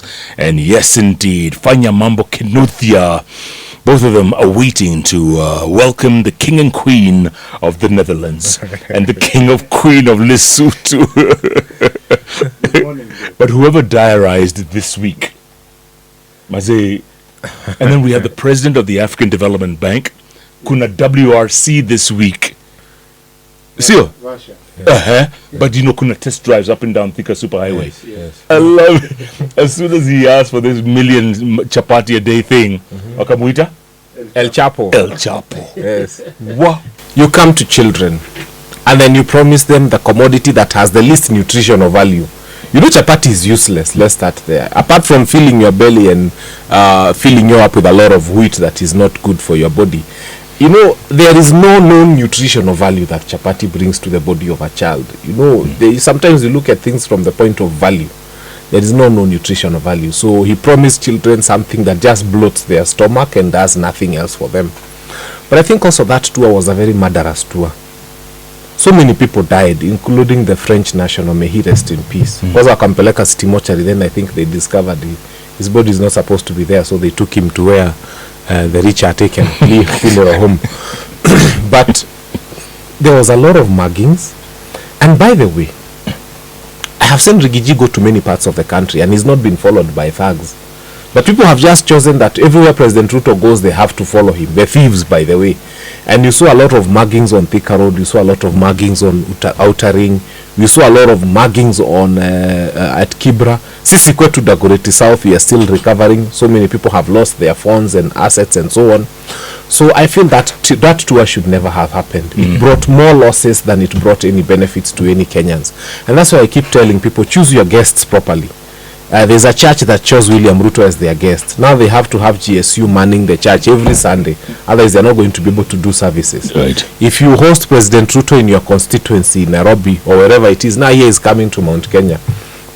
house. And yes, indeed, Fanya Mambo Kinuthia. Both of them are waiting to welcome the King and Queen of the Netherlands and the King of Queen of Lesotho. But whoever diarized this week, Maze, and then we have the President of the African Development Bank, Kuna WRC this week. Sio? Russia. But kuna test drives up and down Thika Superhighway. Yes. I love it. As soon as he asked for this million chapati a day thing, Wakamuita? El Chapo. El Chapo. Yes. What? You come to children and then you promise them the commodity that has the least nutritional value. You know, chapati is useless. Let's start there. Apart from filling your belly and filling you up with a lot of wheat that is not good for your body, you know, there is no known nutritional value that chapati brings to the body of a child. You know, sometimes you look at things from the point of value. There is no known nutritional value. So he promised children something that just bloats their stomach and does nothing else for them. But I think also that tour was a very murderous tour. So many people died, including the French national, may he rest in peace. Because wakampeleka city mortuary, then I think they discovered his body is not supposed to be there, so they took him to where the rich are taken, funeral home. But there was a lot of muggings. And by the way, I have seen Rigiji go to many parts of the country and he's not been followed by thugs. But people have just chosen that everywhere President Ruto goes, they have to follow him. They're thieves, by the way. And you saw a lot of muggings on Thika Road. You saw a lot of muggings on Outer Ring. You saw a lot of muggings on at Kibra. Sisi kwetu Dagoretti South, we are still recovering. So many people have lost their phones and assets and so on. So I feel that that tour should never have happened. It brought more losses than it brought any benefits to any Kenyans. And that's why I keep telling people, choose your guests properly. There's a church that chose William Ruto as their guest. Now they have to have GSU manning the church every Sunday. Otherwise, they're not going to be able to do services. Right. If you host President Ruto in your constituency, Nairobi, or wherever it is, now he is coming to Mount Kenya.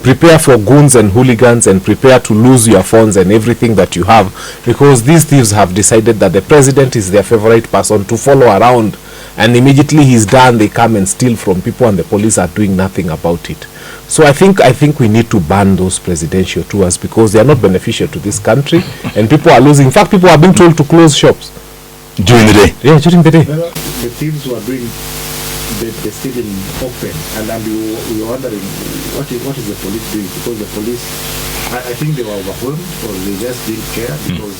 Prepare for goons and hooligans and prepare to lose your phones and everything that you have, because these thieves have decided that the president is their favorite person to follow around. And immediately he's done, they come and steal from people and the police are doing nothing about it. So I think we need to ban those presidential tours because they are not beneficial to this country and people are losing. In fact, people are being told to close shops. During the day? Yeah, during the day. The thieves were doing the stealing open, and we were wondering what is the police doing, because the police, I think they were overwhelmed or they just didn't care because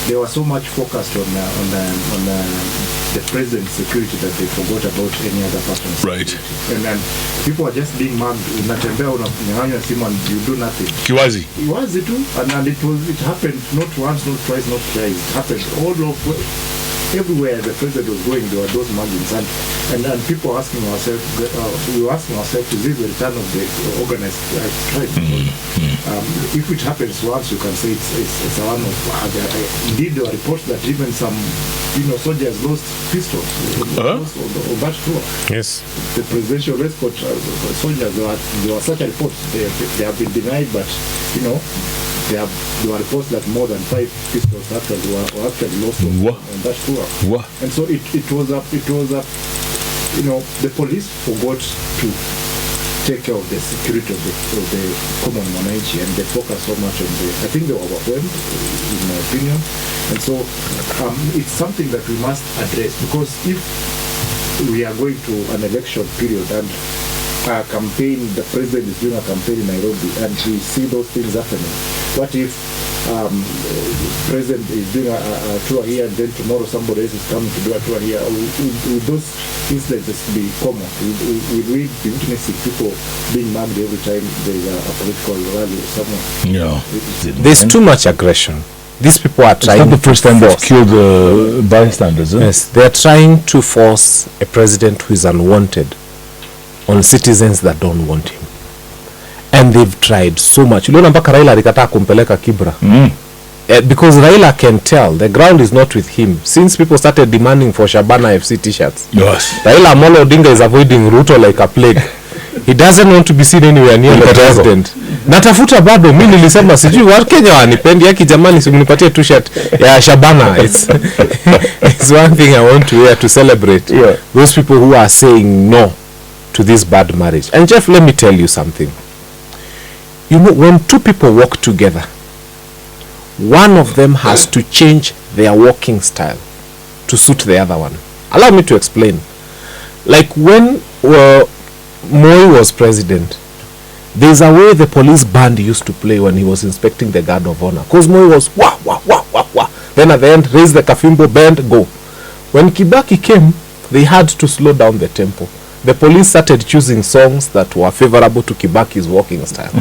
they were so much focused on the president's security that they forgot about any other person's Right. security. And then people are just being mugged. Unatembea unanyang'anywa simu and you do nothing. Kiwazi. Kiwazi too, and it happened not once, not twice, not thrice. It happened all over. Everywhere the president was going, there were those muggings, and people asking ourselves, we were asking ourselves, is this the return of the organized crime? If it happens once, you can say it's a one of. Indeed, there were reports that even some, soldiers lost pistols on that tour. Yes. The presidential escort soldiers, there were such reports. They have been denied, but there were reports that more than 5 pistols were actually lost on that tour. What? And so it was the police forgot to take care of the security of the common mwananchi, and they focused so much on I think they were overwhelmed, in my opinion. And so it's something that we must address, because if we are going to an election period and a campaign, the president is doing a campaign in Nairobi, and we see those things happening. What if president is doing a tour here and then tomorrow somebody else is coming to do a tour here? Will those incidents be common? Will we be witnessing people being mugged every time there's a political rally somewhere? No. There's too much aggression. These people are trying. It's not the first time they've killed bystanders. Yes, they're trying to force a president who is unwanted on citizens that don't want him. And they've tried so much. Uliona mpaka Raila alikataa kumpeleka Kibra. Because Raila can tell the ground is not with him. Since people started demanding for Shabana FC t-shirts, Yes. Raila Amolo Odinga is avoiding Ruto like a plague. He doesn't want to be seen anywhere near the president. Natafuta bado, mimi nilisema sijui Wakenya wanipendi yaki jamani, simnipatie t-shirt ya Shabana. It's one thing I want to wear to celebrate those people who are saying no to this bad marriage. And Jeff, let me tell you something. You know, when two people walk together, one of them has to change their walking style to suit the other one. Allow me to explain. Like when Moi was president, there's a way the police band used to play when he was inspecting the guard of honor. Because Moi was wah, wah, wah, wah, wah. Then at the end, raise the kafimbo, bend, go. When Kibaki came, they had to slow down the tempo. The police started choosing songs that were favorable to Kibaki's walking style.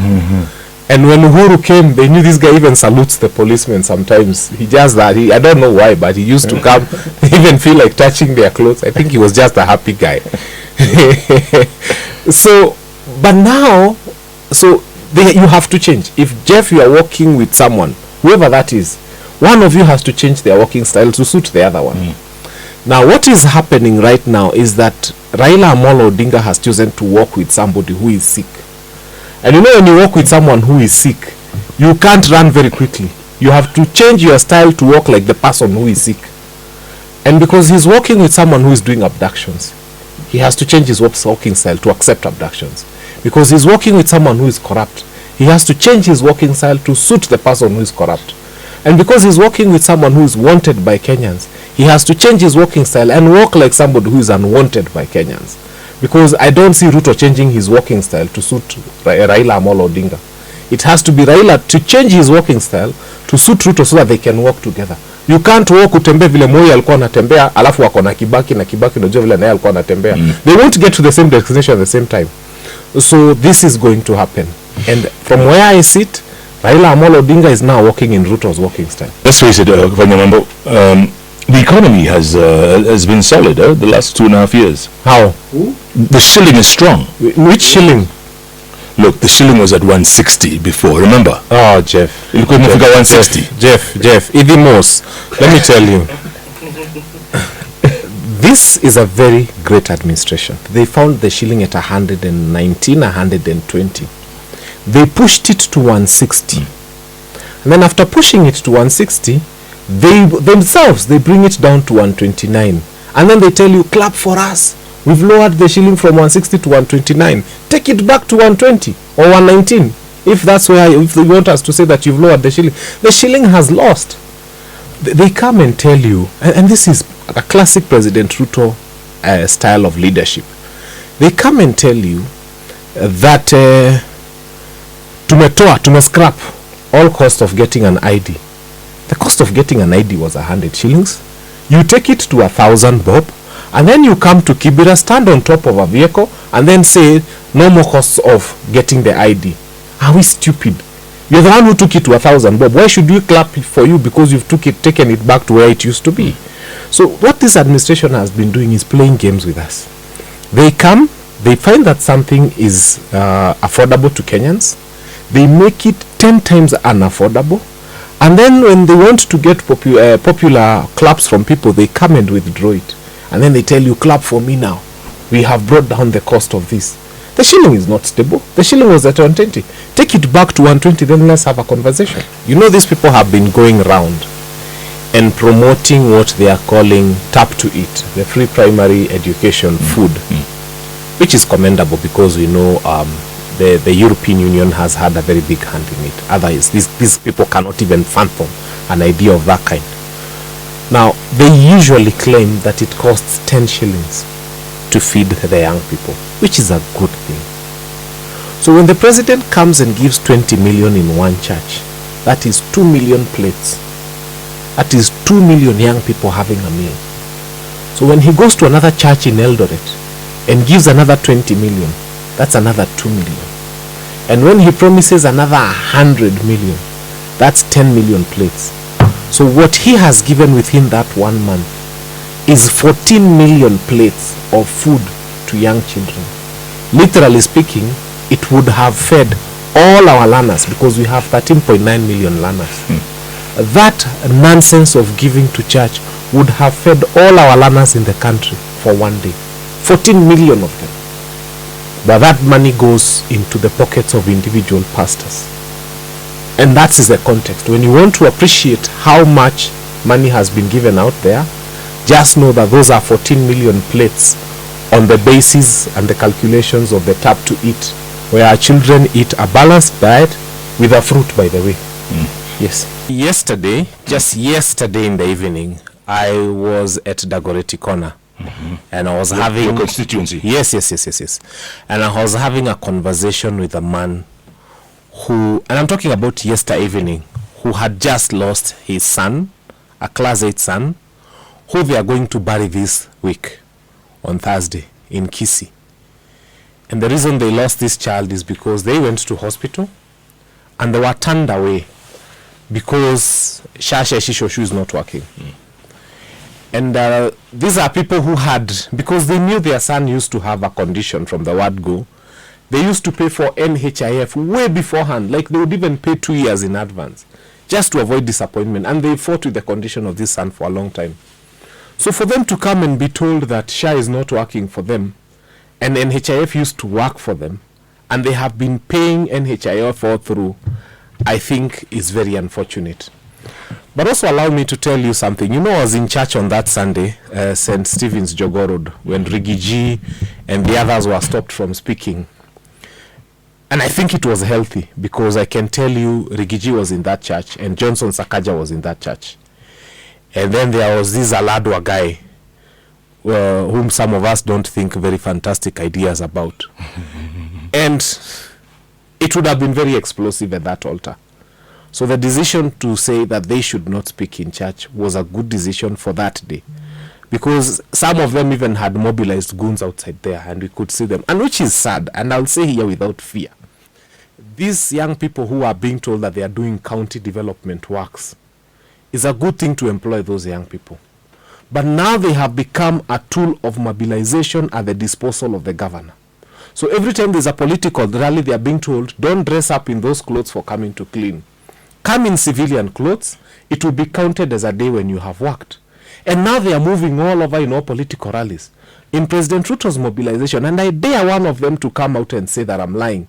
And when Uhuru came, they knew this guy even salutes the policemen sometimes. He just that. I don't know why, but he used to come, even feel like touching their clothes. I think he was just a happy guy. So, but now, so you have to change. If Jeff, you are walking with someone, whoever that is, one of you has to change their walking style to suit the other one. Now, what is happening right now is that Raila Amolo Odinga has chosen to walk with somebody who is sick. And you know, when you walk with someone who is sick, you can't run very quickly. You have to change your style to walk like the person who is sick. And because he's walking with someone who is doing abductions, he has to change his walking style to accept abductions. Because he's walking with someone who is corrupt, he has to change his walking style to suit the person who is corrupt. And because he's walking with someone who is wanted by Kenyans, he has to change his walking style and walk like somebody who is unwanted by Kenyans. Because I don't see Ruto changing his walking style to suit Raila Amolo Odinga. It has to be Raila to change his walking style to suit Ruto so that they can work together. You can't walk utembe vile Moi alikuwa anatembea alafu wako na Kibaki unajua vile naye alikuwa anatembea. They won't get to the same destination at the same time. So this is going to happen. And from where I sit, Raila Amolo Odinga is now walking in Ruto's walking style. Let's face it, Vanyamambo, the economy has been solid the last 2.5 years. How? The shilling is strong. Which shilling? Look, the shilling was at 160 before, remember? Oh, Jeff. You couldn't figure 160. Jeff, Idimos, let me tell you. This is a very great administration. They found the shilling at 119, 120. They pushed it to 160. And then after pushing it to 160, they themselves, they bring it down to 129. And then they tell you, clap for us. We've lowered the shilling from 160 to 129. Take it back to 120 or 119. If that's where, if they want us to say that you've lowered the shilling has lost. They come and tell you, and this is a classic President Ruto style of leadership. They come and tell you that tumescrap all cost of getting an ID. The cost of getting an ID was 100 shillings. You take it to 1,000 bob, and then you come to Kibera, stand on top of a vehicle, and then say no more costs of getting the ID. Are we stupid? You're the one who took it to 1,000 bob. Why should we clap for you because you've taken it back to where it used to be? So what this administration has been doing is playing games with us. They come, they find that something is affordable to Kenyans. They make it 10 times unaffordable. And then when they want to get popular claps from people, they come and withdraw it. And then they tell you, clap for me now. We have brought down the cost of this. The shilling is not stable. The shilling was at 120. Take it back to 120, then let's have a conversation. You know, these people have been going around and promoting what they are calling tap to eat, the free primary education food, which is commendable because we know the European Union has had a very big hand in it. Otherwise, these people cannot even fathom an idea of that kind. Now, they usually claim that it costs 10 shillings to feed the young people, which is a good thing. So when the president comes and gives 20 million in one church, that is 2 million plates. That is 2 million young people having a meal. So when he goes to another church in Eldoret and gives another 20 million, that's another 2 million. And when he promises another 100 million, that's 10 million plates. So what he has given within that 1 month is 14 million plates of food to young children. Literally speaking, it would have fed all our learners, because we have 13.9 million learners. That nonsense of giving to church would have fed all our learners in the country for one day. 14 million of them. But that money goes into the pockets of individual pastors. And that is the context. When you want to appreciate how much money has been given out there, just know that those are 14 million plates on the basis and the calculations of the tap to eat where our children eat a balanced diet with a fruit, by the way. Yes. Yesterday, just yesterday in the evening, I was at Dagoretti Corner. And I was having your constituency. Yes. And I was having a conversation with a man who, and I'm talking about yesterday evening, who had just lost his son, a class 8 son, who they are going to bury this week on Thursday in Kisii. And the reason they lost this child is because they went to hospital and they were turned away because Shasha Shishoshu is not working. And these are people who had, because they knew their son used to have a condition from the word go, they used to pay for NHIF way beforehand, like they would even pay 2 years in advance, just to avoid disappointment. And they fought with the condition of this son for a long time. So for them to come and be told that SHA is not working for them, and NHIF used to work for them, and they have been paying NHIF all through, I think is very unfortunate. But also allow me to tell you something. You know, I was in church on that Sunday, St. Stephen's Jogorod, when Rigiji and the others were stopped from speaking. And I think it was healthy, because I can tell you Rigiji was in that church and Johnson Sakaja was in that church. And then there was this Aladwa guy, whom some of us don't think very fantastic ideas about. And it would have been very explosive at that altar. So the decision to say that they should not speak in church was a good decision for that day, because some of them even had mobilized goons outside there and we could see them, and which is sad. And I'll say here without fear, these young people who are being told that they are doing county development works, is a good thing to employ those young people. But now they have become a tool of mobilization at the disposal of the governor. So every time there's a political rally, they are being told, don't dress up in those clothes for coming to clean. Come in civilian clothes, it will be counted as a day when you have worked. And now they are moving all over in all political rallies. In President Ruto's mobilization, and I dare one of them to come out and say that I'm lying.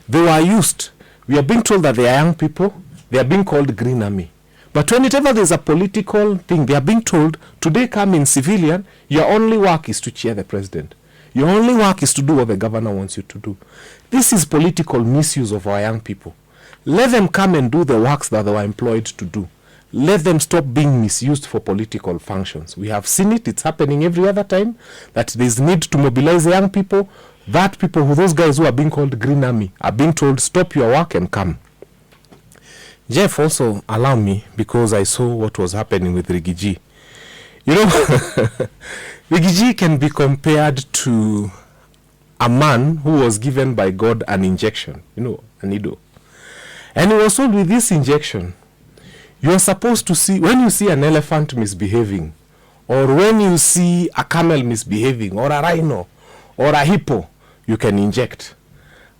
They were used. We are being told that they are young people. They are being called Green Army. But whenever there's a political thing, they are being told, today come in civilian, your only work is to cheer the president. Your only work is to do what the governor wants you to do. This is political misuse of our young people. Let them come and do the works that they were employed to do. Let them stop being misused for political functions. We have seen it. It's happening every other time that there's need to mobilize the young people. That people, who those guys who are being called Green Army, are being told, stop your work and come. Jeff, also allow me, because I saw what was happening with Rigiji. You know, Rigiji can be compared to a man who was given by God an injection, you know, a needle. And he was told, with this injection, you are supposed to see, when you see an elephant misbehaving, or when you see a camel misbehaving, or a rhino, or a hippo, you can inject,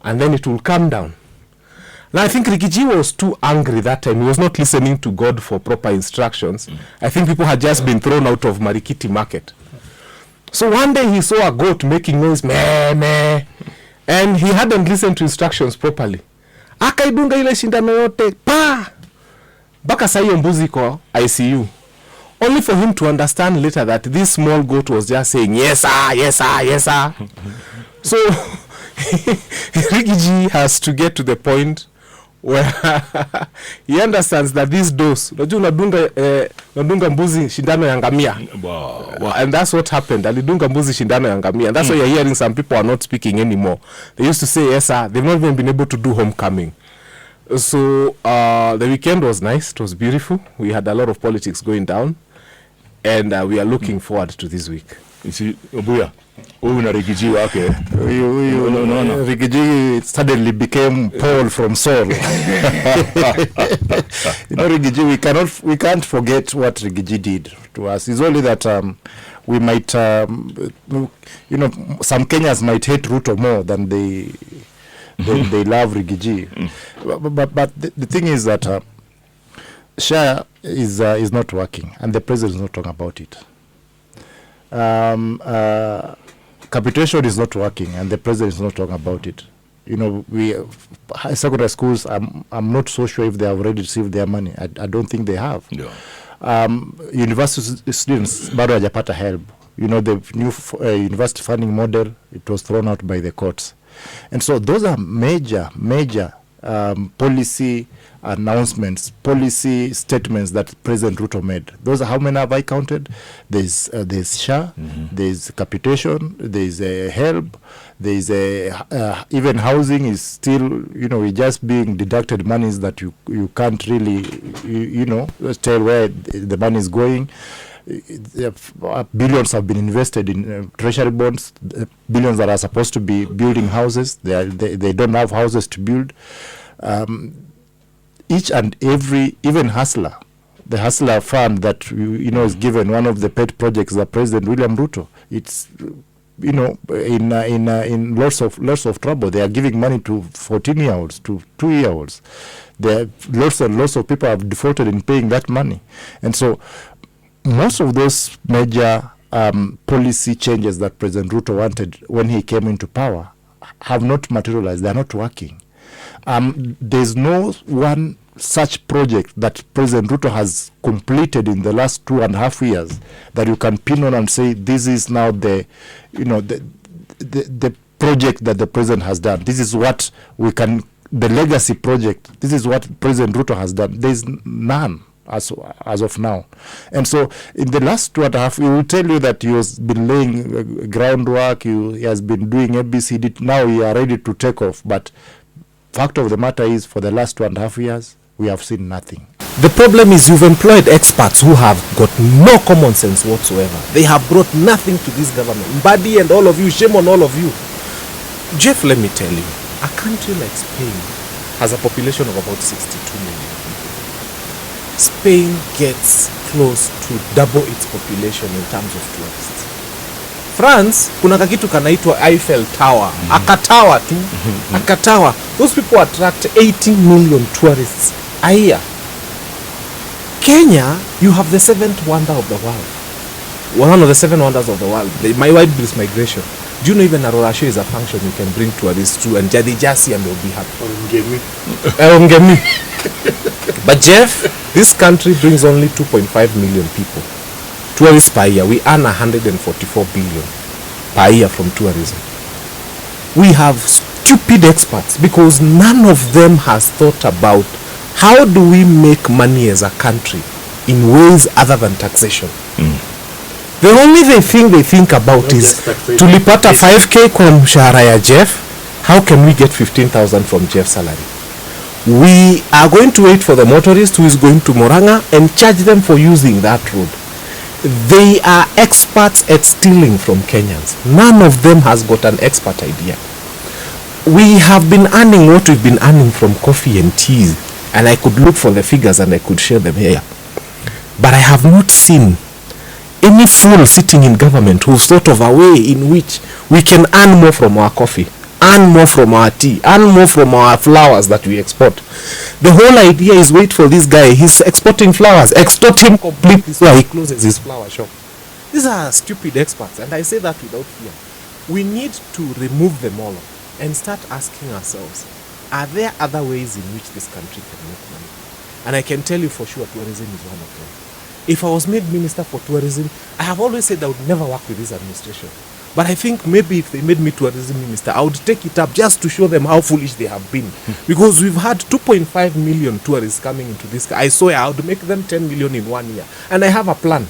and then it will calm down. Now, I think Rigiji was too angry that time. He was not listening to God for proper instructions. I think people had just been thrown out of Marikiti market. So one day he saw a goat making noise, meh, meh, and he hadn't listened to instructions properly. Akaidunga ile shindano yote, pa! Baka sa hiyo mbuzi kwa ICU. Only for him to understand later that this small goat was just saying, yes sir, yes sir, yes sir. So, Rigiji has to get to the point where he understands that this dose, unadunga mbuzi shindano ya ngamia. Wow. And that's what happened. Alidunga mbuzi shindano ya ngamia. And that's why you're hearing some people are not speaking anymore. They used to say, yes sir, they've not even been able to do homecoming. So the weekend was nice. It was beautiful. We had a lot of politics going down. And we are looking forward to this week. You see, Obuya, na Rigiji wake. No. Rigiji suddenly became Paul from Saul. You know, Rigiji, we can't forget what Rigiji did to us. It's only that we might, you know, some Kenyans might hate Ruto more than they love Rigiji. But the thing is that SHA is not working, and the president is not talking about it. Capitation is not working, and the president is not talking about it. You know, secondary schools, I'm not so sure if they have already received their money. I don't think they have. Yeah. University students, bado hajapata help. You know, the new university funding model, it was thrown out by the courts. And so those are major policy announcements, policy statements that President Ruto made. Those are, how many have I counted? There's SHA, there's capitation, there's help, there's even housing is still, we're just being deducted monies that you can't really, tell where the money is going. Billions have been invested in treasury bonds, billions that are supposed to be building houses. They don't have houses to build. Each and every, even Hustler, the Hustler fund that is given, one of the pet projects of President William Ruto. It's in lots of trouble. They are giving money to 14-year-olds, to 2-year-olds. There lots and lots of people have defaulted in paying that money, and so most of those major policy changes that President Ruto wanted when he came into power have not materialized. They are not working. There's no one such project that President Ruto has completed in the last 2.5 years that you can pin on and say this is now the project that the president has done. This is what the legacy project. This is what President Ruto has done. There's none as of now. And so in the last 2.5, he will tell you that he has been laying groundwork, he has been doing ABCD. Now we are ready to take off. But fact of the matter is, for the last 2.5 years, we have seen nothing. The problem is you've employed experts who have got no common sense whatsoever. They have brought nothing to this government. Mbadi and all of you, shame on all of you. Jeff, let me tell you, a country like Spain has a population of about 62 million. Spain gets close to double its population in terms of tourists. France, kuna kakitu kanaitwa Eiffel Tower. Akatawa tu. Akatawa. Those people attract 18 million tourists a year. Kenya, you have the 7th wonder of the world. One of the 7 wonders of the world. My wide-based migration. Do you know even Arorashe is a function you can bring tourists to, and they just see and they'll be happy. But Jeff, this country brings only 2.5 million people. Tourists per year. We earn 144 billion per year from tourism. We have stupid experts because none of them has thought about how do we make money as a country in ways other than taxation. The only thing they think about is tulipata 5k kwa mshahara ya Jeff, how can we get 15,000 from Jeff's salary? We are going to wait for the motorist who is going to Moranga and charge them for using that road. They are experts at stealing from Kenyans. None of them has got an expert idea. We have been earning what we've been earning from coffee and tea, and I could look for the figures and I could share them here. But I have not seen any fool sitting in government who's thought of a way in which we can earn more from our coffee, earn more from our tea, earn more from our flowers that we export. The whole idea is wait for this guy. He's exporting flowers. Extort him completely so he closes his flower shop. These are stupid experts, and I say that without fear. We need to remove them all and start asking ourselves, are there other ways in which this country can make money? And I can tell you for sure tourism is one of them. If I was made minister for tourism, I have always said I would never work with this administration. But I think maybe if they made me tourism minister, I would take it up just to show them how foolish they have been. Because we've had 2.5 million tourists coming into this. I swear I would make them 10 million in 1 year. And I have a plan.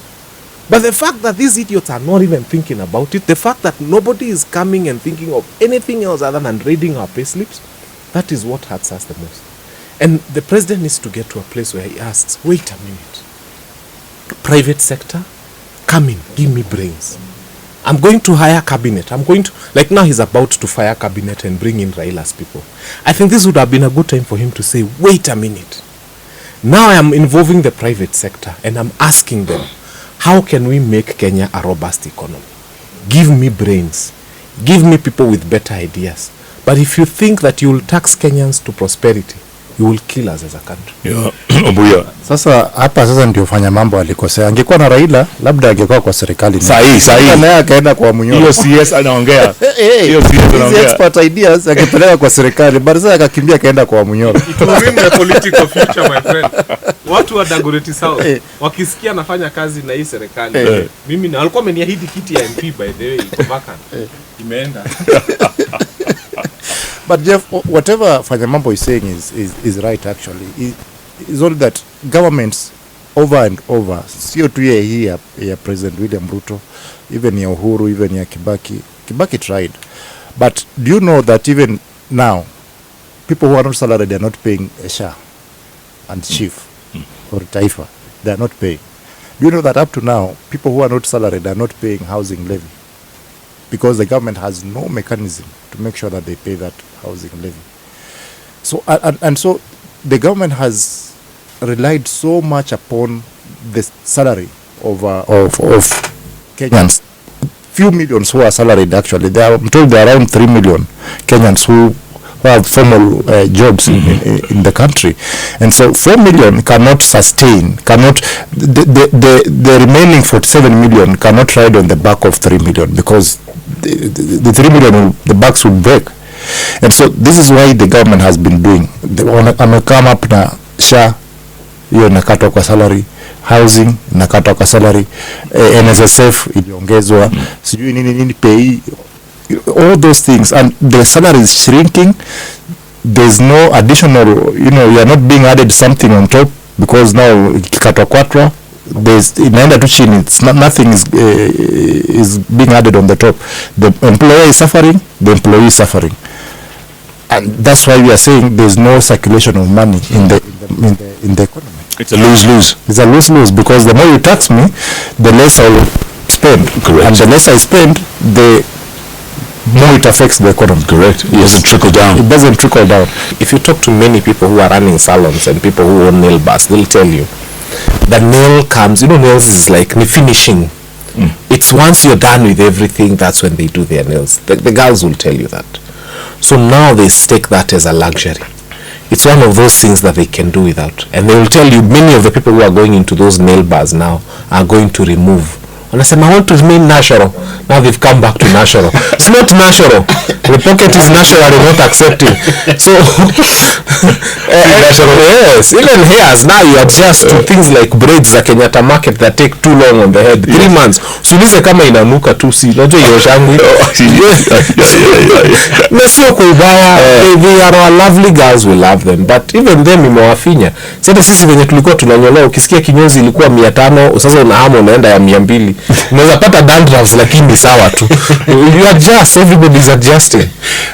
But the fact that these idiots are not even thinking about it, the fact that nobody is coming and thinking of anything else other than reading our payslips, that is what hurts us the most. And the president needs to get to a place where he asks, wait a minute. Private sector, come in, give me brains. I'm going to hire cabinet. Like now he's about to fire cabinet and bring in Raila's people. I think this would have been a good time for him to say, wait a minute. Now I am involving the private sector and I'm asking them, how can we make Kenya a robust economy? Give me brains. Give me people with better ideas. But if you think that you will tax Kenyans to prosperity, you will kill us as a country. Yeah. Obuya. Sasa ndio fanya mambo alikosea. Angekuwa na Raila, labda angekuwa kwa serikali. Sahi. Naye akaenda kwa Munyoro. Hiyo CS anaongea. Hiyo CS anaongea. Expert ideas angepeleka kwa serikali, but sasa akakimbia akaenda kwa Munyoro. It will ruin the political future, my friend. Watu wa Dagoretti South wakisikia nafanya kazi na hii serikali. Mimi na alikuwa ameniahidi kiti ya MP by the way, iko vacant. Imeenda. But Jeff, whatever Fanyamambo is saying is right actually. It's only that governments over and over, sio tu ya President William Ruto, even ya Uhuru, even ya Kibaki tried. But do you know that even now, people who are not salaried, they are not paying a SHA and chief or Taifa. They are not paying. Do you know that up to now, people who are not salaried are not paying housing levy? Because the government has no mechanism to make sure that they pay that housing levy. So, and so the government has relied so much upon the salary of Kenyans. Few millions who are salaried actually. I'm told there are around 3 million Kenyans who have formal jobs in the country, and so 4 million cannot sustain, the remaining 47 million cannot ride on the back of 3 million, because the 3 million the backs would break. And so this is why the government has been doing, come up na SHA hiyo nakatwa kwa salary, housing nakatwa kwa salary, NSSF iliongezwa, sijui nini pay, all those things, and the salary is shrinking. There's no additional, you are not being added something on top, because now kikatwa kwatwa, there's inaenda tu chini, it's nothing is being added on the top. The employer is suffering, the employee is suffering, and that's why we are saying there's no circulation of money in the economy. It's a lose-lose. It's a lose-lose, because the more you tax me, the less I will spend. Correct. And the less I spend, the more it affects the economy. Correct. It doesn't trickle down. It doesn't trickle down. If you talk to many people who are running salons and people who own nail bars, they'll tell you the nail comes, nails is like finishing. It's once you're done with everything, that's when they do their nails. The girls will tell you that. So now they stake that as a luxury. It's one of those things that they can do without. And they will tell you, many of the people who are going into those nail bars now are going to remove. And I said, I want to remain natural. Now they've come back to natural. It's not natural. The pocket is naturally not accepting. So, yes, even hairs, now you adjust to things like braids za Kenyatta market that take too long on the head. 3 months. Sulize kama inanuka tu, si unajua hiyo shangu. Na sio kwa ubaya. They are our lovely girls, we love them. But even them imewafinya. Sasa sisi venye tulikuwa tunanyolewa, ukisikia kinyozi ilikuwa 500, sasa unahamu unaenda ya 200. Unaweza pata dandruffs lakini sawa tu. You adjust, everybody is adjusting.